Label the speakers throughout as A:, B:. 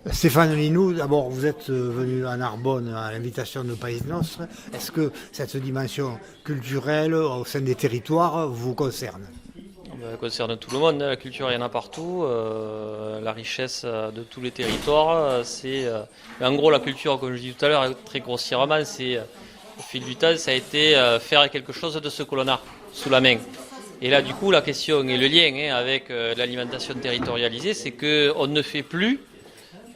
A: Stéphane Linou, d'abord vous êtes venu à Narbonne à l'invitation de Pays Nostre. Est-ce que cette dimension culturelle au sein des territoires vous concerne?
B: Ça concerne tout le monde, hein. La culture, il y en a partout. La richesse de tous les territoires, en gros, la culture, comme je dis tout à l'heure, très grossièrement, au fil du temps, ça a été faire quelque chose de ce que l'on a sous la main. Et là, du coup, la question et le lien, hein, avec l'alimentation territorialisée, c'est qu'on ne fait plus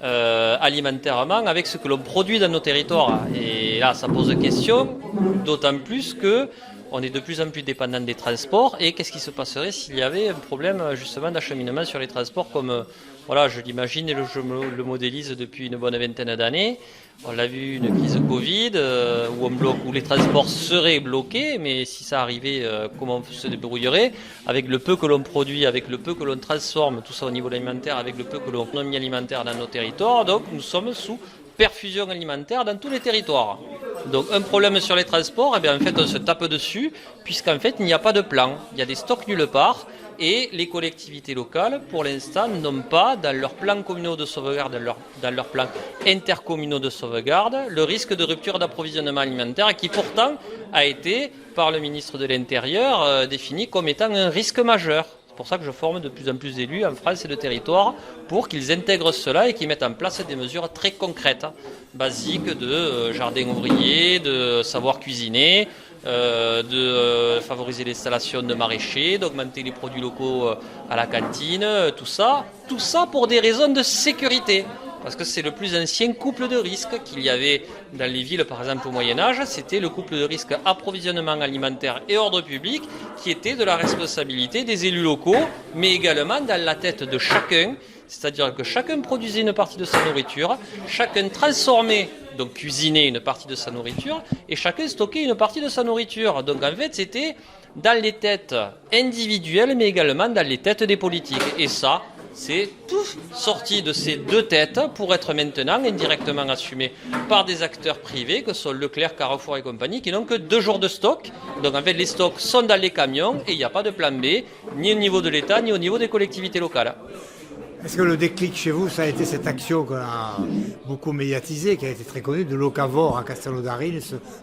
B: alimentairement avec ce que l'on produit dans nos territoires. Et là, ça pose question, d'autant plus que on est de plus en plus dépendant des transports. Et qu'est-ce qui se passerait s'il y avait un problème justement d'acheminement sur les transports comme voilà, je l'imagine et je le modélise depuis une bonne vingtaine d'années. On l'a vu, une crise Covid où les transports seraient bloqués, mais si ça arrivait, comment on se débrouillerait avec le peu que l'on produit, avec le peu que l'on transforme, tout ça au niveau alimentaire, avec le peu que l'on économie alimentaire dans nos territoires. Donc nous sommes sous perfusion alimentaire dans tous les territoires. Donc un problème sur les transports, eh bien, en fait on se tape dessus, puisqu'en fait il n'y a pas de plan, il y a des stocks nulle part. Et les collectivités locales, pour l'instant, n'ont pas, dans leurs plans communaux de sauvegarde, dans leurs plans intercommunaux de sauvegarde, le risque de rupture d'approvisionnement alimentaire qui pourtant a été, par le ministre de l'Intérieur, défini comme étant un risque majeur. C'est pour ça que je forme de plus en plus d'élus en France et de territoire pour qu'ils intègrent cela et qu'ils mettent en place des mesures très concrètes, basiques de jardin ouvrier, de savoir cuisiner, de favoriser l'installation de maraîchers, d'augmenter les produits locaux à la cantine, tout ça pour des raisons de sécurité. Parce que c'est le plus ancien couple de risques qu'il y avait dans les villes, par exemple au Moyen-Âge, c'était le couple de risques approvisionnement alimentaire et ordre public qui était de la responsabilité des élus locaux, mais également dans la tête de chacun. C'est-à-dire que chacun produisait une partie de sa nourriture, chacun transformait, donc cuisinait une partie de sa nourriture, et chacun stockait une partie de sa nourriture. Donc en fait, c'était dans les têtes individuelles, mais également dans les têtes des politiques. Et ça, c'est tout sorti de ces deux têtes pour être maintenant indirectement assumé par des acteurs privés que sont Leclerc, Carrefour et compagnie, qui n'ont que 2 jours de stock. Donc en fait, les stocks sont dans les camions et il n'y a pas de plan B, ni au niveau de l'État, ni au niveau des collectivités locales.
A: Est-ce que le déclic chez vous, ça a été cette action qu'on a beaucoup médiatisée, qui a été très connue, de Locavor à Castelnaudary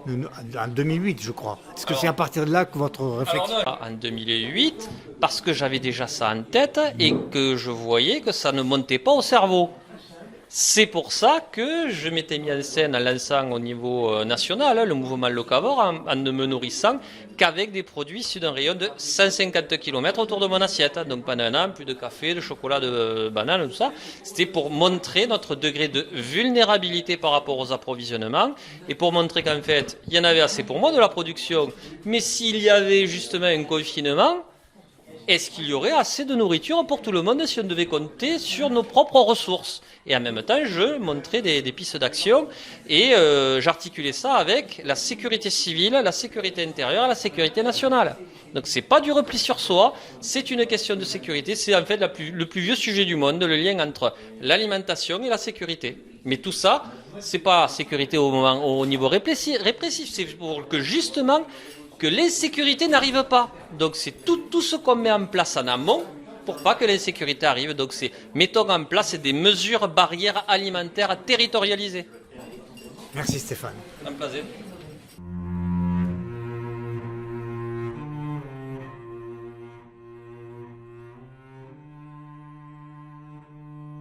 A: en 2008, je crois. Est-ce que c'est à partir de là que votre réflexion...
B: En 2008, parce que j'avais déjà ça en tête et que je voyais que ça ne montait pas au cerveau. C'est pour ça que je m'étais mis en scène en lançant au niveau national le mouvement Locavor en ne me nourrissant qu'avec des produits issus d'un rayon de 150 km autour de mon assiette. Donc pendant un an, plus de café, de chocolat, de banane, tout ça. C'était pour montrer notre degré de vulnérabilité par rapport aux approvisionnements et pour montrer qu'en fait, il y en avait assez pour moi de la production. Mais s'il y avait justement un confinement, est-ce qu'il y aurait assez de nourriture pour tout le monde si on devait compter sur nos propres ressources? Et en même temps, je montrais des pistes d'action et j'articulais ça avec la sécurité civile, la sécurité intérieure, la sécurité nationale. Donc c'est pas du repli sur soi, c'est une question de sécurité. C'est en fait le plus vieux sujet du monde, le lien entre l'alimentation et la sécurité. Mais tout ça, c'est pas sécurité au niveau répressif, c'est pour que justement que l'insécurité n'arrive pas. Donc c'est tout ce qu'on met en place en amont pour pas que l'insécurité arrive. Donc c'est mettons en place des mesures barrières alimentaires territorialisées.
A: Merci Stéphane.
B: Un plaisir.